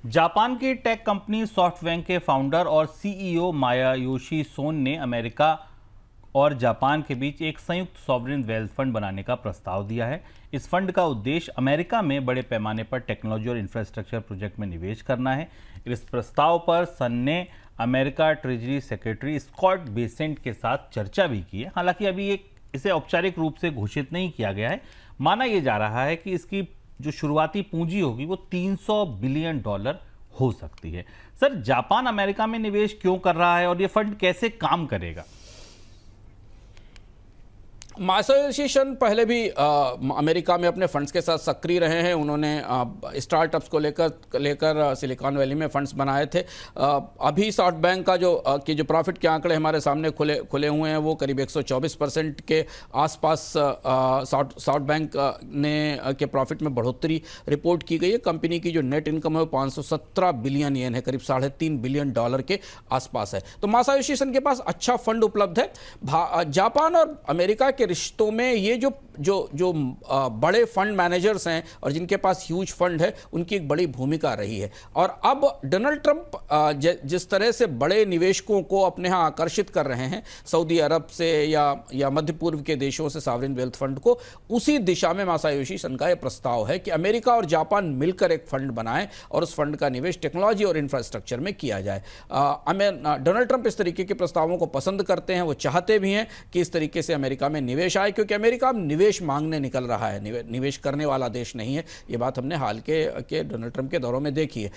Japan की tech company SoftBank के founder और सीईओ मायायोशी सोन ने अमेरिका और जापान के बीच एक संयुक्त सॉवरेन वेल्थ फंड बनाने का प्रस्ताव दिया है। इस फंड का उद्देश्य अमेरिका में बड़े पैमाने पर टेक्नोलॉजी और इंफ्रास्ट्रक्चर प्रोजेक्ट में निवेश करना है। इस प्रस्ताव पर सन ने America treasury secretary Scott Bessent के साथ चर्चा भी की है। हालांकि अभी इसे औपचारिक रूप से घोषित नहीं किया गया है। माना यह जा रहा है कि इसकी जो शुरुआती पूंजी होगी वो $300 बिलियन हो सकती है। सर, जापान अमेरिका में निवेश क्यों कर रहा है और ये फंड कैसे काम करेगा? मासायोशी सन पहले भी अमेरिका में अपने फंड्स के साथ सक्रिय रहे हैं। उन्होंने स्टार्टअप्स को लेकर सिलिकॉन वैली में फंड्स बनाए थे। अभी सॉफ्टबैंक का जो प्रॉफिट के आंकड़े हमारे सामने खुले हुए हैं वो करीब 124% के आसपास सॉफ्टबैंक ने के प्रॉफिट में बढ़ोतरी रिपोर्ट की गई है। कंपनी की जो नेट इनकम है वो 517 बिलियन येन है, करीब $3.5 बिलियन के आसपास है। तो मासायोशी सन के पास अच्छा फंड उपलब्ध है। जापान और अमेरिका के रिश्तों में ये जो बड़े फंड मैनेजर्स हैं और जिनके पास ह्यूज फंड है, उनकी एक बड़ी भूमिका रही है। और अब डोनाल्ड ट्रंप जिस तरह से बड़े निवेशकों को अपने यहाँ आकर्षित कर रहे हैं, सऊदी अरब से या मध्य पूर्व के देशों से सॉवरेन वेल्थ फंड को, उसी दिशा में मासायोशी सन का यह प्रस्ताव है कि अमेरिका और जापान मिलकर एक फंड बनाएं और उस फंड का निवेश टेक्नोलॉजी और इंफ्रास्ट्रक्चर में किया जाए। डोनाल्ड ट्रंप इस तरीके के प्रस्तावों को पसंद करते हैं। वो चाहते भी हैं कि इस तरीके से अमेरिका में निवेश आए, क्योंकि अमेरिका अब निवेश मांगने निकल रहा है, निवेश करने वाला देश नहीं है। ये बात हमने हाल के डोनाल्ड ट्रंप के दौरों में देखी है।